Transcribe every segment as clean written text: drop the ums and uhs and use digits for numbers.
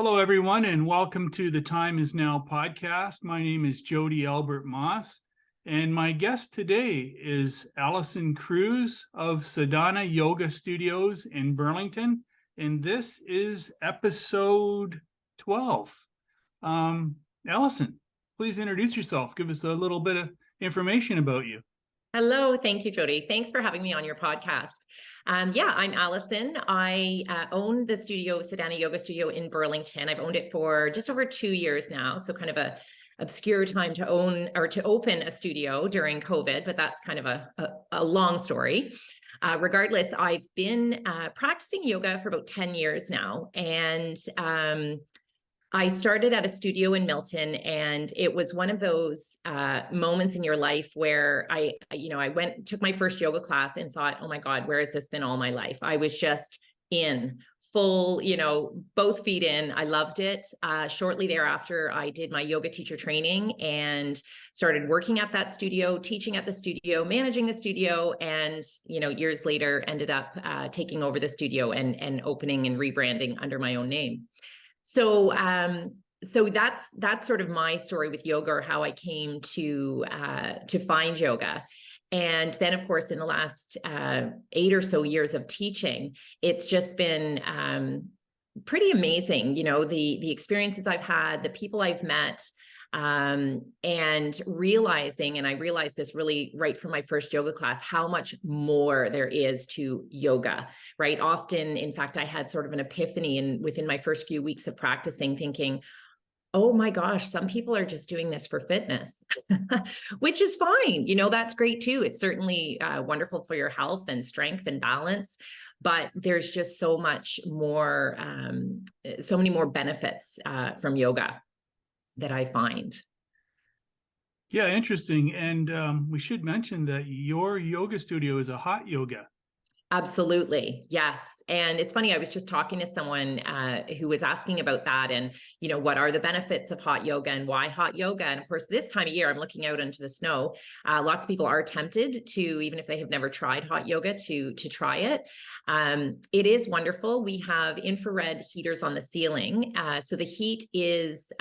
Hello, everyone, and welcome to the Time Is Now podcast. My name is Jody Albert Moss, and my guest today is Alison Cruz of Sadhana Yoga Studios in Burlington, and this is episode 12. Alison, please introduce yourself. Give us a little bit of information about you. Hello. Thank you, Jody. Thanks for having me on your podcast. I'm Alison. I own the studio, Sadhana Yoga Studio in Burlington. I've owned it for just over 2 years now. So kind of a obscure time to own or to open a studio during COVID, but that's kind of a long story. Regardless, I've been practicing yoga for about 10 years now. And I started at a studio in Milton, and it was one of those moments in your life where I took my first yoga class and thought, oh my God, where has this been all my life? I was just in full, both feet in. I loved it. Shortly thereafter, I did my yoga teacher training and started working at that studio, teaching at the studio, managing the studio, and, years later ended up taking over the studio and opening and rebranding under my own name. So that's sort of my story with yoga, or how I came to find yoga. And then, of course, in the last 8 or so years of teaching, it's just been pretty amazing. The experiences I've had, the people I've met, and realizing, and I realized this really right from my first yoga class, how much more there is to yoga, right? Often, in fact, I had sort of an epiphany within my first few weeks of practicing, thinking, oh my gosh, some people are just doing this for fitness, which is fine. That's great too. It's certainly wonderful for your health and strength and balance, but there's just so much more, so many more benefits from yoga that I find. Yeah, interesting. And we should mention that your yoga studio is a hot yoga. Absolutely. Yes. And it's funny, I was just talking to someone who was asking about that and, what are the benefits of hot yoga and why hot yoga? And of course, this time of year, I'm looking out into the snow. Lots of people are tempted to, even if they have never tried hot yoga, to try it. It is wonderful. We have infrared heaters on the ceiling. So the heat is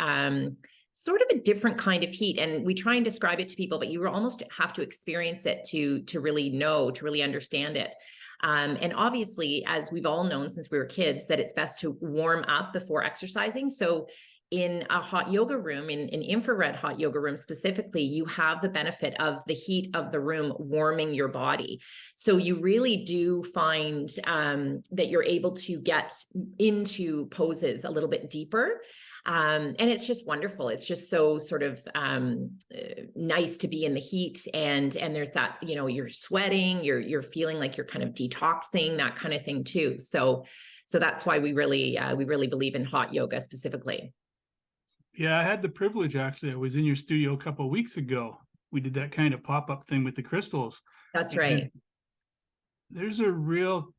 sort of a different kind of heat. And we try and describe it to people, but you almost have to experience it to really know, to really understand it. And obviously, as we've all known since we were kids, that it's best to warm up before exercising. So in a hot yoga room, in an infrared hot yoga room specifically, you have the benefit of the heat of the room warming your body. So you really do find that you're able to get into poses a little bit deeper. And it's just wonderful. It's just so sort of nice to be in the heat, and there's that, you're sweating, you're feeling like you're kind of detoxing, that kind of thing too. So that's why we really believe in hot yoga specifically. Yeah, I had the privilege, actually. I was in your studio a couple of weeks ago. We did that kind of pop-up thing with the crystals. That's right. And there's a real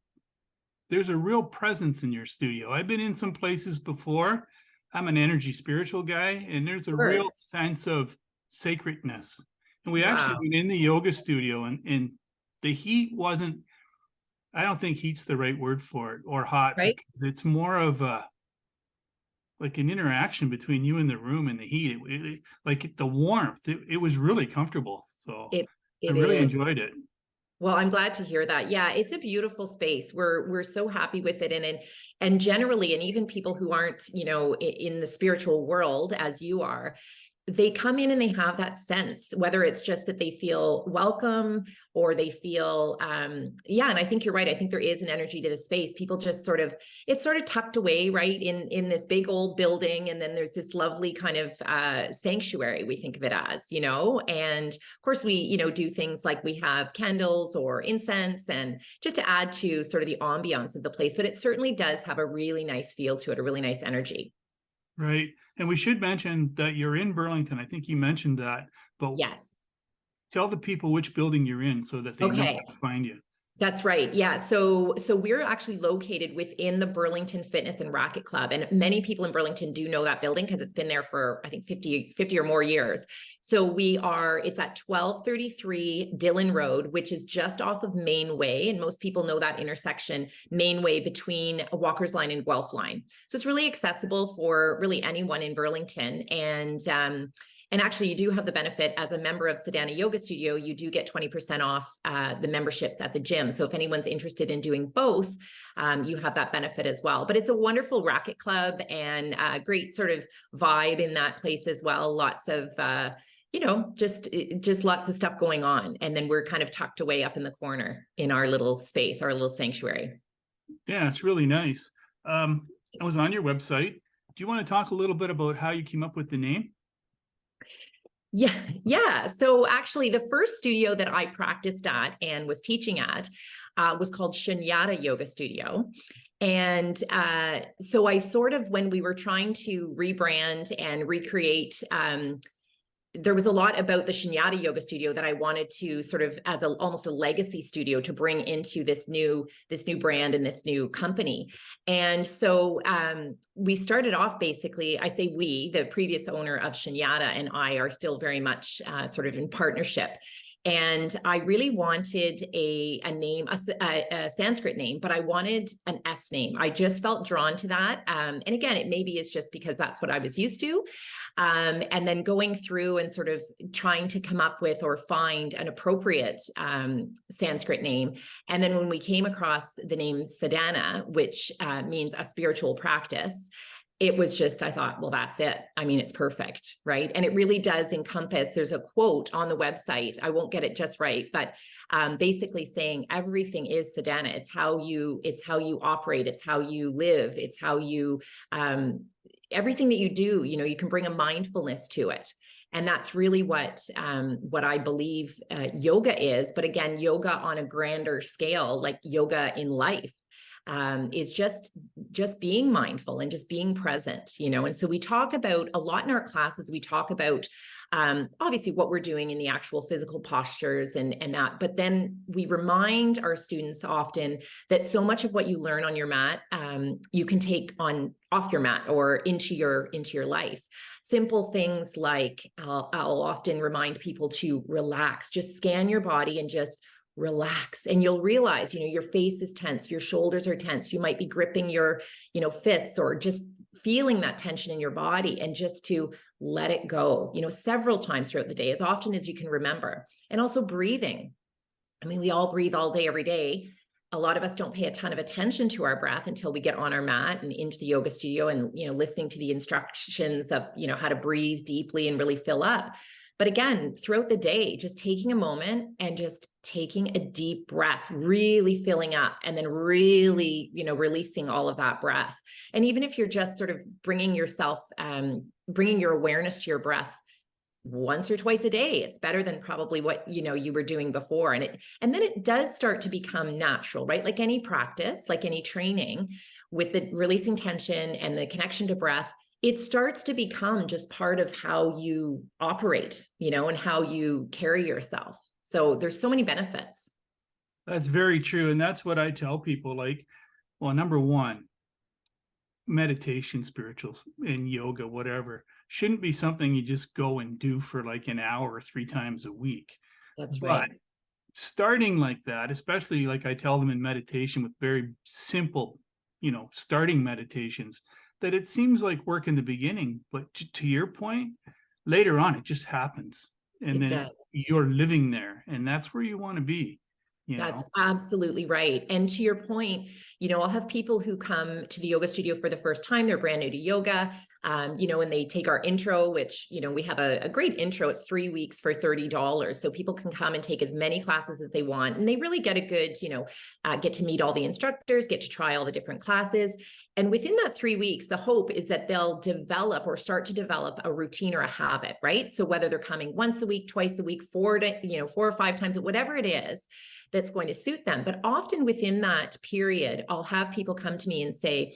presence in your studio. I've been in some places before. I'm an energy spiritual guy, and there's a real sense of sacredness. And we actually went in the yoga studio, and the heat wasn't, I don't think heat's the right word for it, or hot, right? Because it's more of like an interaction between you and the room and the heat. It like the warmth, it was really comfortable. So I really enjoyed it. Well, I'm glad to hear that. Yeah, it's a beautiful space. We're so happy with it. And generally, and even people who aren't, in the spiritual world as you are, they come in and they have that sense, whether it's just that they feel welcome or they feel, and I think you're right. I think there is an energy to the space. People just it's sort of tucked away, right, in this big old building. And then there's this lovely kind of sanctuary, we think of it as, and of course we, do things like we have candles or incense, and just to add to sort of the ambiance of the place, but it certainly does have a really nice feel to it, a really nice energy. Right. And we should mention that you're in Burlington. I think you mentioned that, but yes, tell the people which building you're in so that they know how to find you. That's right. Yeah. So we're actually located within the Burlington Fitness and Racket Club. And many people in Burlington do know that building because it's been there for, I think, 50 or more years. So it's at 1233 Dillon Road, which is just off of Main Way. And most people know that intersection, Main Way between Walker's Line and Guelph Line. So it's really accessible for really anyone in Burlington. And actually, you do have the benefit as a member of Sadhana Yoga Studio, you do get 20% off the memberships at the gym. So if anyone's interested in doing both, you have that benefit as well. But it's a wonderful racket club and a great sort of vibe in that place as well. Lots of, just lots of stuff going on. And then we're kind of tucked away up in the corner in our little space, our little sanctuary. Yeah, it's really nice. I was on your website. Do you want to talk a little bit about how you came up with the name? Yeah. So actually, the first studio that I practiced at and was teaching at was called Shunyata Yoga Studio. And so I sort of, when we were trying to rebrand and recreate, there was a lot about the Shunyata Yoga Studio that I wanted to sort of as almost a legacy studio to bring into this new brand and this new company. And so we started off basically, I say we, the previous owner of Shunyata and I are still very much sort of in partnership. And I really wanted a name, a Sanskrit name, but I wanted an S name. I just felt drawn to that. And again, it maybe is just because that's what I was used to. And then going through and sort of trying to come up with or find an appropriate Sanskrit name. And then when we came across the name Sadhana, which means a spiritual practice, it was just, I thought, well, that's it. I mean, it's perfect, right? And it really does encompass, there's a quote on the website, I won't get it just right, but basically saying everything is Sadhana. It's how you operate, it's how you live, it's how you, everything that you do, you can bring a mindfulness to it. And that's really what I believe yoga is. But again, yoga on a grander scale, like yoga in life. Is just being mindful and just being present, and so we talk about a lot in our classes. We talk about obviously what we're doing in the actual physical postures and that, but then we remind our students often that so much of what you learn on your mat, you can take off your mat or into your life. Simple things like I'll often remind people to relax, just scan your body and just relax, and you'll realize, your face is tense, your shoulders are tense, you might be gripping your, fists or just feeling that tension in your body, and just to let it go, several times throughout the day, as often as you can remember. And also breathing. I mean, we all breathe all day, every day. A lot of us don't pay a ton of attention to our breath until we get on our mat and into the yoga studio and, listening to the instructions of, how to breathe deeply and really fill up. But again, throughout the day, just taking a moment and just taking a deep breath, really filling up, and then really, releasing all of that breath. And even if you're just sort of bringing your awareness to your breath once or twice a day, it's better than probably what, you were doing before. And then it does start to become natural, right? Like any practice, like any training, with the releasing tension and the connection to breath, it starts to become just part of how you operate, and how you carry yourself. So there's so many benefits. That's very true. And that's what I tell people, like, well, number one, meditation, spirituals, and yoga, whatever, shouldn't be something you just go and do for like an hour 3 times a week. That's right. But starting like that, especially like I tell them in meditation with very simple, starting meditations, that it seems like work in the beginning, but to your point, later on, it just happens. And then you're living there, and that's where you want to be. That's absolutely right. And to your point, I'll have people who come to the yoga studio for the first time. They're brand new to yoga, and they take our intro, which, we have a great intro. It's 3 weeks for $30. So people can come and take as many classes as they want. And they really get a good, get to meet all the instructors, get to try all the different classes. And within that 3 weeks, the hope is that they'll develop or start to develop a routine or a habit, right? So whether they're coming once a week, twice a week, 4 or 5 times, whatever it is that's going to suit them. But often within that period, I'll have people come to me and say,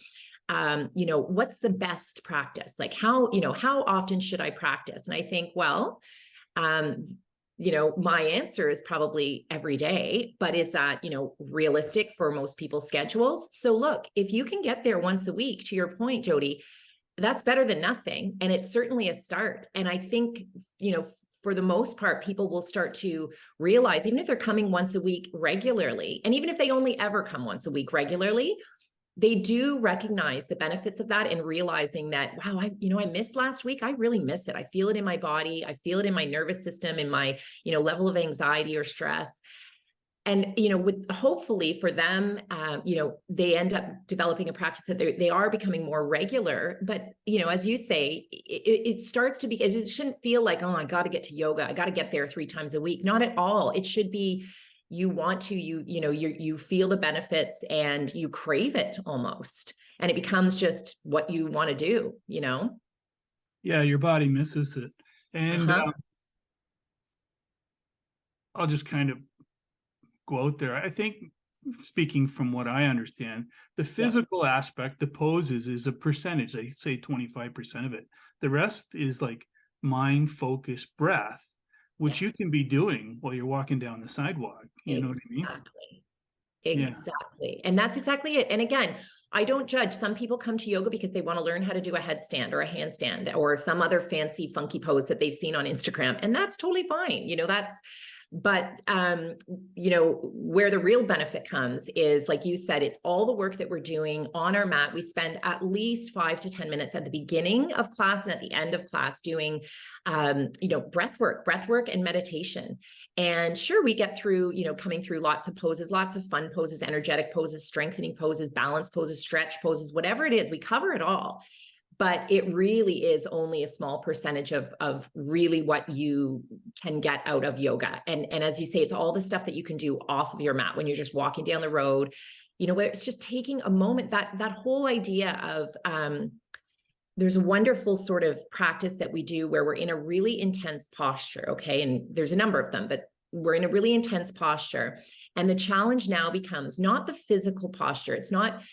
what's the best practice? Like how often should I practice? And I think, well, my answer is probably every day, but is that, realistic for most people's schedules? So look, if you can get there once a week, to your point, Jody, that's better than nothing. And it's certainly a start. And I think, for the most part, people will start to realize, even if they're coming once a week regularly, and even if they only ever come once a week regularly, they do recognize the benefits of that, and realizing that, wow, I missed last week. I really miss it. I feel it in my body. I feel it in my nervous system, in my, level of anxiety or stress. And, with hopefully for them, they end up developing a practice that they are becoming more regular. But, as you say, it starts to be, it shouldn't feel like, oh, I got to get to yoga. I got to get there 3 times a week. Not at all. It should be, you want to, you feel the benefits and you crave it almost. And it becomes just what you want to do, Yeah, your body misses it. And I'll just kind of go out there. I think, speaking from what I understand, the physical aspect, the poses, is a percentage. They say 25% of it. The rest is like mind focused breath, which you can be doing while you're walking down the sidewalk. You know what I mean? Exactly. And that's exactly it. And again, I don't judge. Some people come to yoga because they want to learn how to do a headstand or a handstand or some other fancy, funky pose that they've seen on Instagram. And that's totally fine. But, where the real benefit comes is, like you said, it's all the work that we're doing on our mat. We spend at least 5 to 10 minutes at the beginning of class and at the end of class doing, breath work and meditation. And sure, we get through, coming through lots of poses, lots of fun poses, energetic poses, strengthening poses, balance poses, stretch poses, whatever it is, we cover it all. But it really is only a small percentage of really what you can get out of yoga. And as you say, it's all the stuff that you can do off of your mat when you're just walking down the road, where it's just taking a moment. That whole idea of, there's a wonderful sort of practice that we do where we're in a really intense posture. Okay. And there's a number of them, but we're in a really intense posture. And the challenge now becomes not the physical posture. It's not,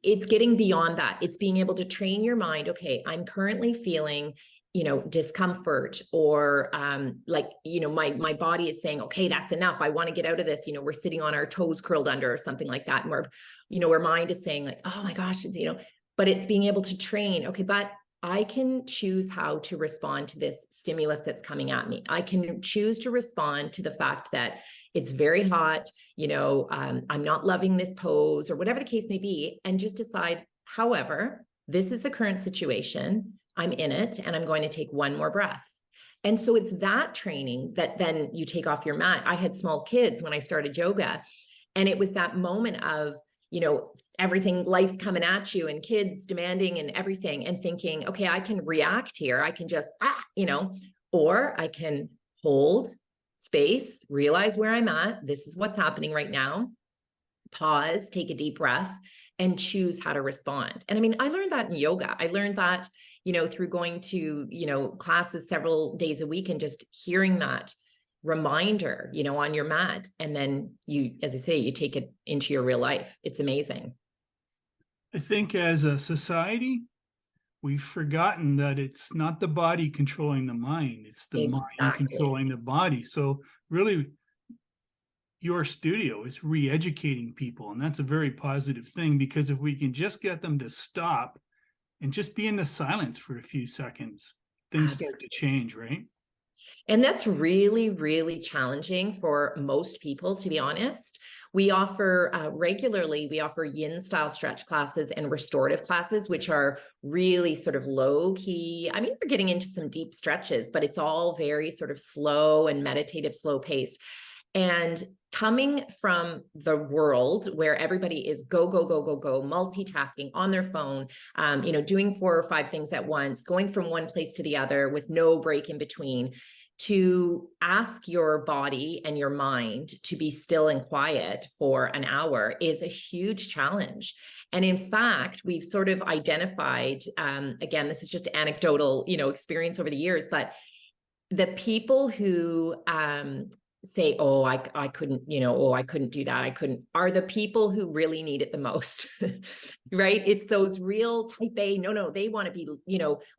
it's getting beyond that. It's being able to train your mind. Okay, I'm currently feeling, discomfort, or my body is saying, okay, that's enough. I want to get out of this. We're sitting on our toes curled under or something like that. And our mind is saying like, oh my gosh, but it's being able to train. Okay, but I can choose how to respond to this stimulus that's coming at me. I can choose to respond to the fact that it's very hot, I'm not loving this pose or whatever the case may be, and just decide, however, this is the current situation, I'm in it, and I'm going to take one more breath. And so it's that training that then you take off your mat. I had small kids when I started yoga, and it was that moment of, everything, life coming at you and kids demanding and everything, and thinking, okay, I can react here. I can just, or I can hold space, realize where I'm at. This is what's happening right now. Pause, take a deep breath, and choose how to respond. And I mean, I learned that in yoga. I learned that, through going to, classes several days a week and just hearing that reminder, on your mat. And then you, as I say, you take it into your real life. It's amazing. I think as a society, we've forgotten that it's not the body controlling the mind. It's the mind controlling the body. So really, your studio is re-educating people. And that's a very positive thing, because if we can just get them to stop and just be in the silence for a few seconds, things start to change, right? And that's really, really challenging for most people, to be honest. We offer regularly, we offer yin style stretch classes and restorative classes, which are really sort of low key. I mean, we're getting into some deep stretches, but it's all very sort of slow and meditative, slow paced. And coming from the world where everybody is go, multitasking on their phone, doing 4 or 5 things at once, going from one place to the other with no break in between, to ask your body and your mind to be still and quiet for an hour is a huge challenge. And in fact, we've sort of identified, again, this is just anecdotal, experience over the years, but the people who say, oh, I couldn't, oh, I couldn't do that. I couldn't, are the people who really need it the most, right? It's those real type A, no, they want to be,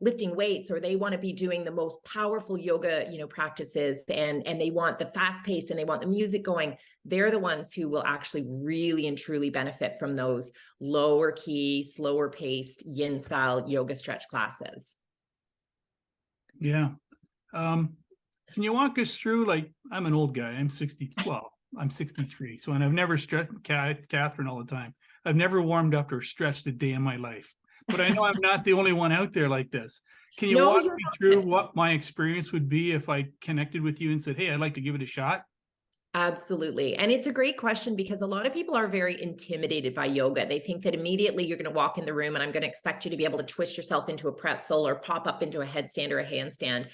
lifting weights, or they want to be doing the most powerful yoga, practices, and they want the fast paced, and they want the music going. They're the ones who will actually really and truly benefit from those lower key, slower paced yin style yoga stretch classes. Yeah. Can you walk us through, like, I'm an old guy, I'm 63. So, and I've never stretched, Catherine, all the time. I've never warmed up or stretched a day in my life, but I know I'm not the only one out there like this. Can you walk me through what my experience would be if I connected with you and said, hey, I'd like to give it a shot? Absolutely. And it's a great question, because a lot of people are very intimidated by yoga. They think that immediately you're going to walk in the room and I'm going to expect you to be able to twist yourself into a pretzel or pop up into a headstand or a handstand.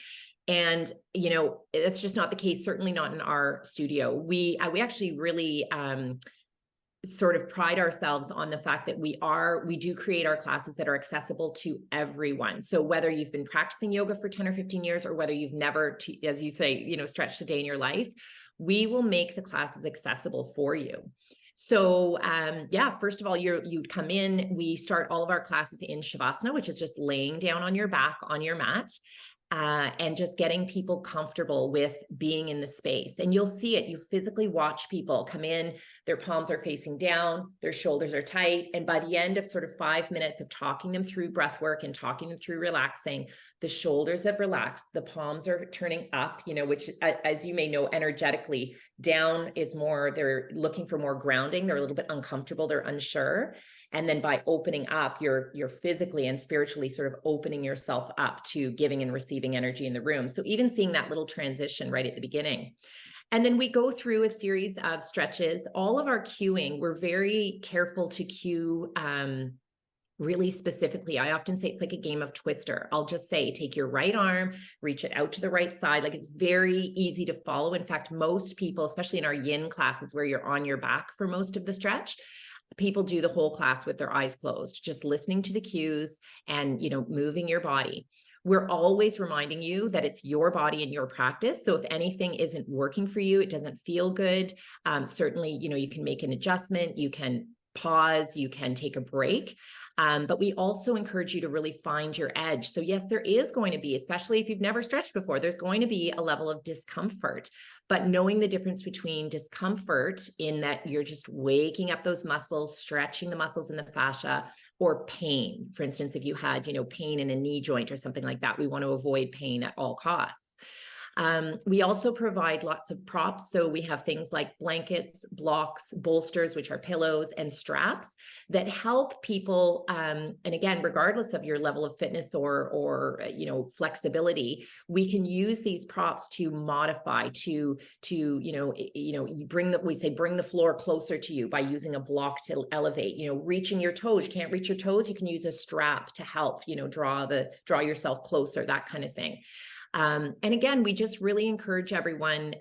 And, it's just not the case, certainly not in our studio. We actually really sort of pride ourselves on the fact that we do create our classes that are accessible to everyone. So whether you've been practicing yoga for 10 or 15 years, or whether you've never, as you say, stretched a day in your life, we will make the classes accessible for you. So, first of all, you'd come in, we start all of our classes in Shavasana, which is just laying down on your back on your mat. And just getting people comfortable with being in the space. And you'll see it. You physically watch people come in, their palms are facing down, their shoulders are tight. And by the end of sort of 5 minutes of talking them through breath work and talking them through relaxing, the shoulders have relaxed, the palms are turning up, which, as you may know, energetically, down is more, they're looking for more grounding. They're a little bit uncomfortable. They're unsure. And then by opening up, you're physically and spiritually sort of opening yourself up to giving and receiving energy in the room. So even seeing that little transition right at the beginning. And then we go through a series of stretches. All of our cueing, we're very careful to cue really specifically. I often say it's like a game of Twister. I'll just say, take your right arm, reach it out to the right side. Like, it's very easy to follow. In fact, most people, especially in our yin classes where you're on your back for most of the stretch, people do the whole class with their eyes closed, just listening to the cues and, moving your body. We're always reminding you that it's your body and your practice. So if anything isn't working for you, it doesn't feel good, certainly, you can make an adjustment, you can pause, you can take a break. But we also encourage you to really find your edge. So yes, there is going to be, especially if you've never stretched before, there's going to be a level of discomfort. But knowing the difference between discomfort in that you're just waking up those muscles, stretching the muscles in the fascia, or pain. For instance, if you had, pain in a knee joint or something like that, we want to avoid pain at all costs. We also provide lots of props. So we have things like blankets, blocks, bolsters, which are pillows, and straps that help people. And again, regardless of your level of fitness or flexibility, we can use these props to modify, to bring the floor closer to you by using a block to elevate, reaching your toes. You can't reach your toes. You can use a strap to help, draw yourself closer, that kind of thing. And again, we just really encourage everyone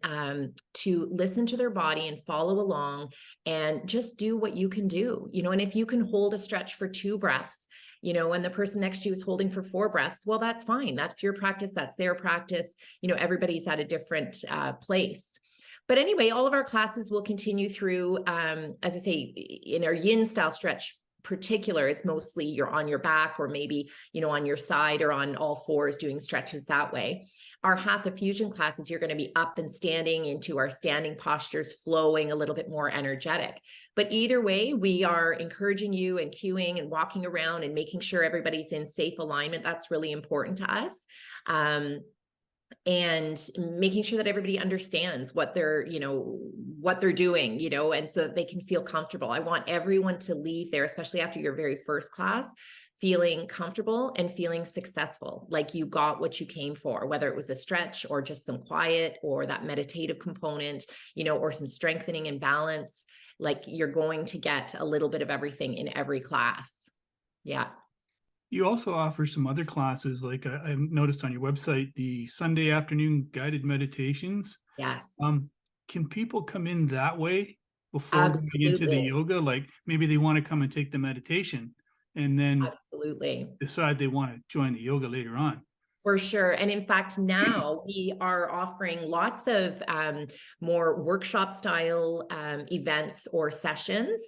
to listen to their body and follow along and just do what you can do, and if you can hold a stretch for 2 breaths, and the person next to you is holding for 4 breaths, well, that's fine. That's your practice. That's their practice. Everybody's at a different place. But anyway, all of our classes will continue through, as I say, in our yin style stretch particular, it's mostly you're on your back, or maybe, on your side or on all fours doing stretches that way. Our hatha fusion classes, you're going to be up and standing into our standing postures, flowing, a little bit more energetic. But either way, we are encouraging you and cueing and walking around and making sure everybody's in safe alignment. That's really important to us. And making sure that everybody understands what they're doing, and so that they can feel comfortable. I want everyone to leave there, especially after your very first class, feeling comfortable and feeling successful, like you got what you came for, whether it was a stretch or just some quiet or that meditative component, or some strengthening and balance. Like, you're going to get a little bit of everything in every class. Yeah. You also offer some other classes, like I noticed on your website, the Sunday afternoon guided meditations. Yes. Can people come in that way before Absolutely. going into the yoga? Like, maybe they want to come and take the meditation and then Absolutely. decide they want to join the yoga later on. For sure. And in fact, now we are offering lots of more workshop style events or sessions.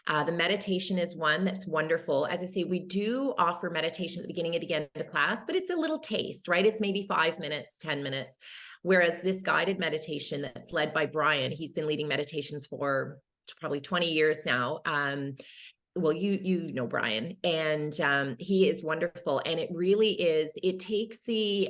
The meditation is one that's wonderful. As I say, we do offer meditation at the beginning and the end of class, but it's a little taste, right? It's maybe 5 minutes, 10 minutes. Whereas this guided meditation that's led by Brian, he's been leading meditations for probably 20 years now. Well, you know Brian, and he is wonderful. And it really is, it takes the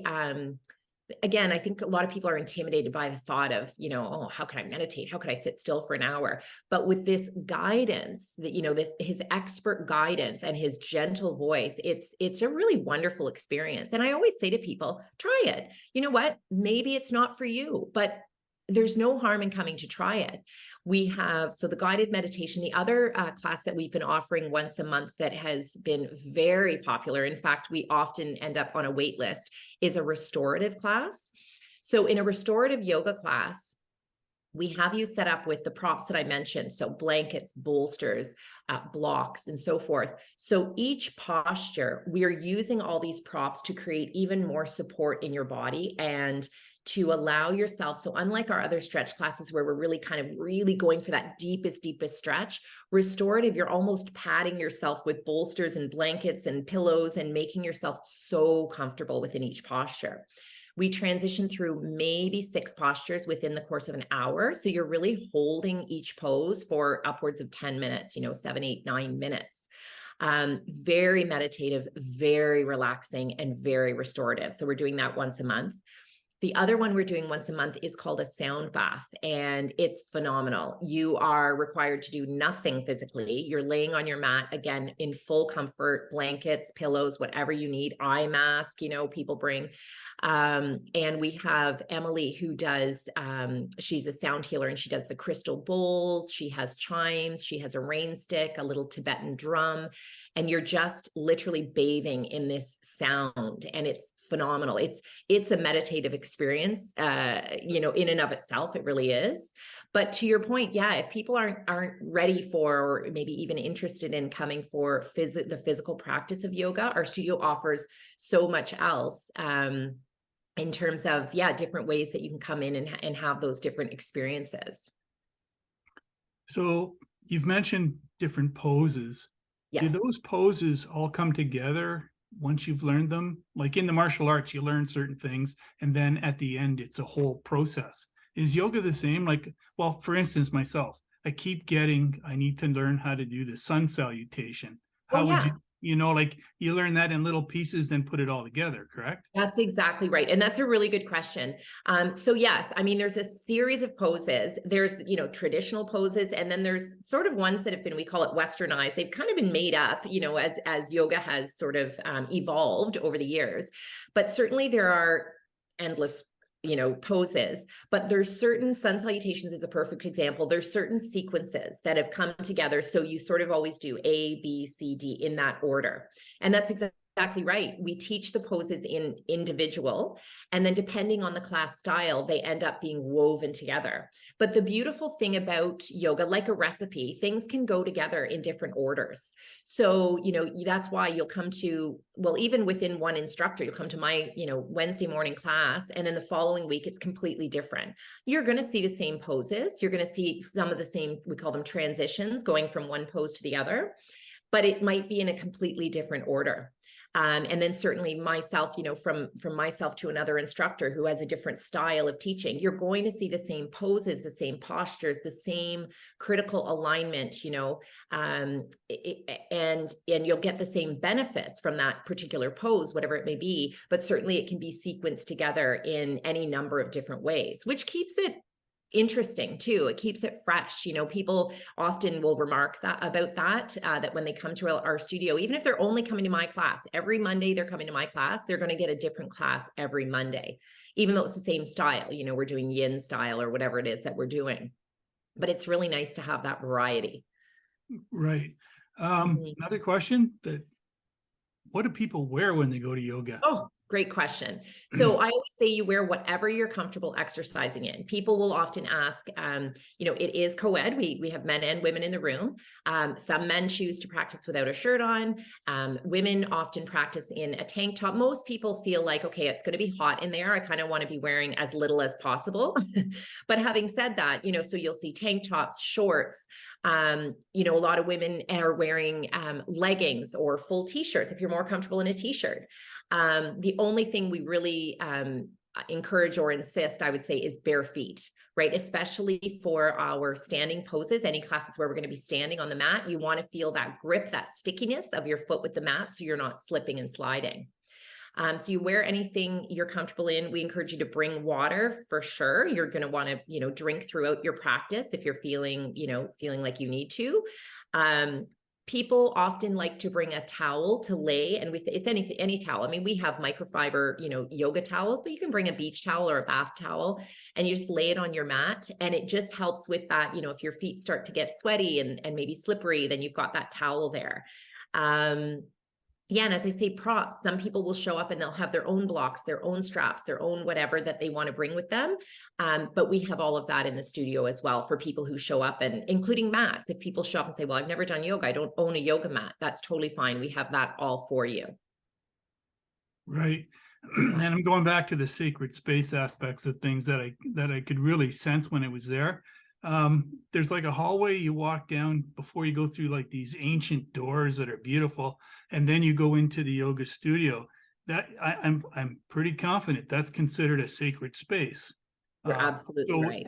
again, I think a lot of people are intimidated by the thought of, you know, oh, how can I meditate? How could I sit still for an hour? But with this guidance that, you know, this his expert guidance and his gentle voice, it's a really wonderful experience. And I always say to people, try it. You know what? Maybe it's not for you, but there's no harm in coming to try it. We have, so the guided meditation, the other class that we've been offering once a month that has been very popular, in fact, we often end up on a wait list, is a restorative class. So in a restorative yoga class, we have you set up with the props that I mentioned. So blankets, bolsters, blocks, and so forth. So each posture, we are using all these props to create even more support in your body and to allow yourself. So unlike our other stretch classes where we're really going for that deepest stretch, restorative, you're almost patting yourself with bolsters and blankets and pillows and making yourself so comfortable within each posture. We transition through maybe 6 postures within the course of an hour. So you're really holding each pose for upwards of 10 minutes, 7, 8, 9 minutes. Very meditative, very relaxing, and very restorative. So we're doing that once a month. The other one we're doing once a month is called a sound bath, and it's phenomenal. You are required to do nothing physically. You're laying on your mat, again, in full comfort, blankets, pillows, whatever you need, eye mask, people bring. And we have Emily who does, she's a sound healer and she does the crystal bowls. She has chimes, she has a rain stick, a little Tibetan drum, and you're just literally bathing in this sound, and it's phenomenal. It's a meditative experience, in and of itself, it really is. But to your point, yeah, if people aren't ready for, or maybe even interested in coming for the physical practice of yoga, our studio offers so much else in terms of, different ways that you can come in and have those different experiences. So you've mentioned different poses. Yes. Do those poses all come together once you've learned them? Like in the martial arts, you learn certain things, and then at the end, it's a whole process. Is yoga the same? Like, well, for instance, myself, I need to learn how to do the sun salutation. How would like you learn that in little pieces, then put it all together, correct? That's exactly right. And that's a really good question. So yes, there's a series of poses. There's, traditional poses, and then there's sort of ones that have been, we call it westernized. They've kind of been made up, as yoga has sort of evolved over the years. But certainly there are endless poses, but there's certain sun salutations is a perfect example. There's certain sequences that have come together. So you sort of always do A, B, C, D in that order. And that's exactly right. We teach the poses in individual, and then depending on the class style, they end up being woven together. But the beautiful thing about yoga, like a recipe, things can go together in different orders. So, that's why you'll come to, well, even within one instructor, you'll come to my, Wednesday morning class, and then the following week, it's completely different. You're going to see the same poses. You're going to see some of the same, we call them transitions, going from one pose to the other, but it might be in a completely different order. And then certainly myself, from myself to another instructor who has a different style of teaching, you're going to see the same poses, the same postures, the same critical alignment, and you'll get the same benefits from that particular pose, whatever it may be, but certainly it can be sequenced together in any number of different ways, which keeps it interesting too. It keeps it fresh. People often will remark that when they come to our studio, even if they're only coming to my class, every Monday they're coming to my class, they're going to get a different class every Monday, even though it's the same style. We're doing yin style or whatever it is that we're doing, but it's really nice to have that variety. Right. Another question: what do people wear when they go to yoga? Oh, Great question. So I always say you wear whatever you're comfortable exercising in. People will often ask, it is co-ed. We have men and women in the room. Some men choose to practice without a shirt on. Women often practice in a tank top. Most people feel like, okay, it's going to be hot in there. I kind of want to be wearing as little as possible. But having said that, so you'll see tank tops, shorts. A lot of women are wearing leggings or full t-shirts if you're more comfortable in a t-shirt. The only thing we really encourage or insist, I would say, is bare feet, right? Especially for our standing poses, any classes where we're going to be standing on the mat, you want to feel that grip, that stickiness of your foot with the mat so you're not slipping and sliding. So you wear anything you're comfortable in. We encourage you to bring water for sure. You're going to want to, drink throughout your practice if you're feeling like you need to. People often like to bring a towel to lay, and we say it's any towel. I mean, we have microfiber, yoga towels, but you can bring a beach towel or a bath towel and you just lay it on your mat. And it just helps with that, if your feet start to get sweaty and maybe slippery, then you've got that towel there. Yeah, and as I say, props, some people will show up and they'll have their own blocks, their own straps, their own whatever that they want to bring with them. But we have all of that in the studio as well for people who show up, and including mats. If people show up and say, well, I've never done yoga, I don't own a yoga mat, that's totally fine. We have that all for you. Right. And I'm going back to the sacred space aspects of things that I could really sense when it was there. There's like a hallway you walk down before you go through like these ancient doors that are beautiful, and then you go into the yoga studio. That I'm pretty confident that's considered a sacred space. You're absolutely right.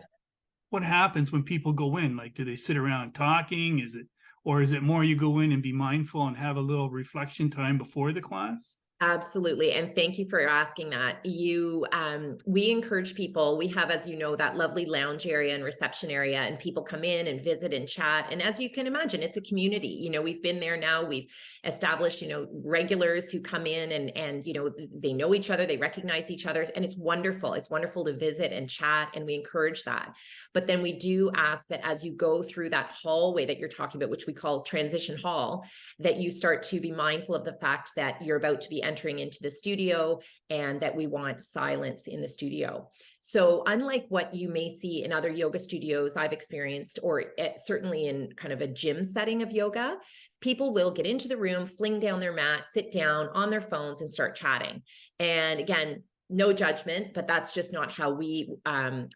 What happens when people go in? Like, do they sit around talking? Is it more you go in and be mindful and have a little reflection time before the class? Absolutely. And thank you for asking that. We encourage people, we have, as you know, that lovely lounge area and reception area, and people come in and visit and chat. And as you can imagine, it's a community. We've been there now, we've established, regulars who come in and, they know each other, they recognize each other, and it's wonderful. It's wonderful to visit and chat, and we encourage that. But then we do ask that as you go through that hallway that you're talking about, which we call transition hall, that you start to be mindful of the fact that you're about to be entering into the studio and that we want silence in the studio. So unlike what you may see in other yoga studios I've experienced, or certainly in kind of a gym setting of yoga, people will get into the room, fling down their mat, sit down on their phones and start chatting. And again, no judgment, but that's just not how we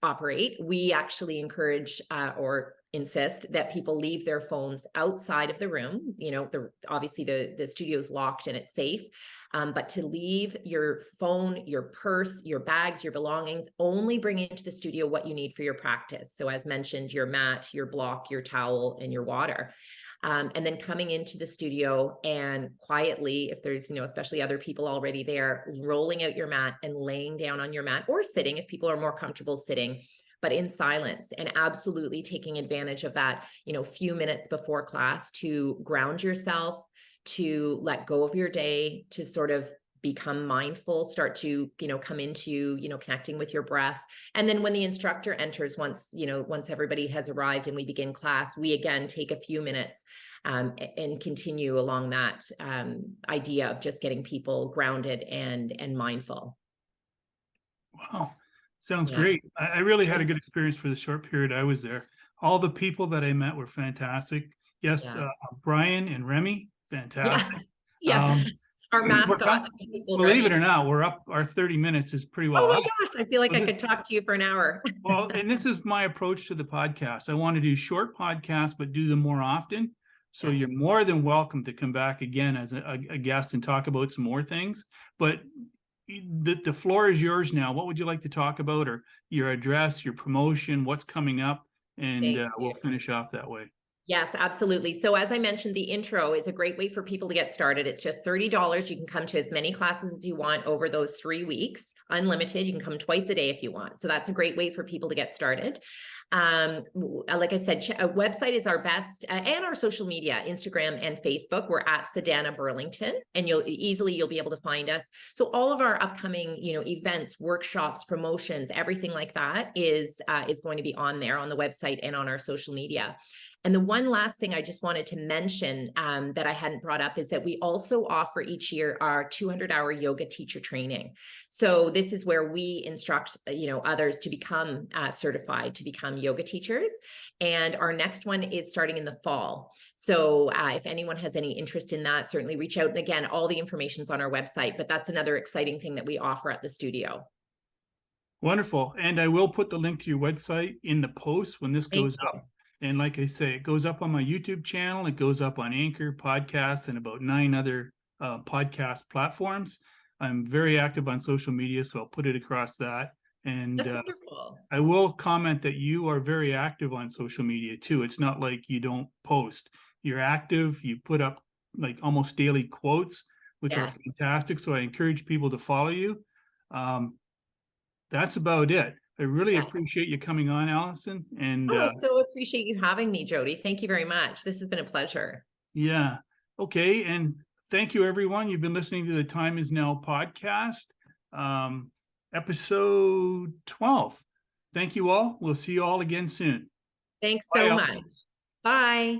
operate. We actually encourage or insist that people leave their phones outside of the room. Obviously the studio's locked and it's safe, but to leave your phone, your purse, your bags, your belongings, only bring into the studio what you need for your practice. So as mentioned, your mat, your block, your towel, and your water. And then coming into the studio and quietly, if there's, especially other people already there, rolling out your mat and laying down on your mat, or sitting if people are more comfortable sitting, but in silence, and absolutely taking advantage of that, few minutes before class to ground yourself, to let go of your day, to sort of become mindful, start to, come into, connecting with your breath. And then when the instructor enters, once everybody has arrived and we begin class, we again take a few minutes and continue along that idea of just getting people grounded and mindful. Wow. Sounds great. I really had a good experience for the short period I was there. All the people that I met were fantastic. Yes, Brian and Remy, fantastic. Yeah. Our mascot. Believe it or not, we're up. Our 30 minutes is pretty well. Oh my gosh, I feel like I could talk to you for an hour. Well, and this is my approach to the podcast. I want to do short podcasts, but do them more often. So you're more than welcome to come back again as a guest and talk about some more things. But the floor is yours now. What would you like to talk about, or your address, your promotion, what's coming up? And we'll finish off that way. Yes, absolutely. So as I mentioned, the intro is a great way for people to get started. It's just $30. You can come to as many classes as you want over those 3 weeks, unlimited. You can come twice a day if you want. So that's a great way for people to get started. Like I said, a website is our best, and our social media, Instagram and Facebook. We're at Sadhana Burlington, and you'll be able to find us. So all of our upcoming, events, workshops, promotions, everything like that is going to be on there on the website and on our social media. And the one last thing I just wanted to mention that I hadn't brought up is that we also offer each year our 200-hour yoga teacher training. So this is where we instruct, others to become certified to become yoga teachers. And our next one is starting in the fall. So if anyone has any interest in that, certainly reach out. And again, all the information's on our website, but that's another exciting thing that we offer at the studio. Wonderful. And I will put the link to your website in the post when this goes up. And like I say, it goes up on my YouTube channel. It goes up on Anchor, podcasts, and about 9 other podcast platforms. I'm very active on social media, so I'll put it across that. And that's wonderful. I will comment that you are very active on social media too. It's not like you don't post. You're active. You put up like almost daily quotes, which are fantastic. So I encourage people to follow you. That's about it. I really appreciate you coming on, Alison. And I so appreciate you having me, Jody. Thank you very much. This has been a pleasure. Yeah. Okay. And thank you, everyone. You've been listening to the Time Is Now podcast, episode 12. Thank you all. We'll see you all again soon. Thanks so much. Bye.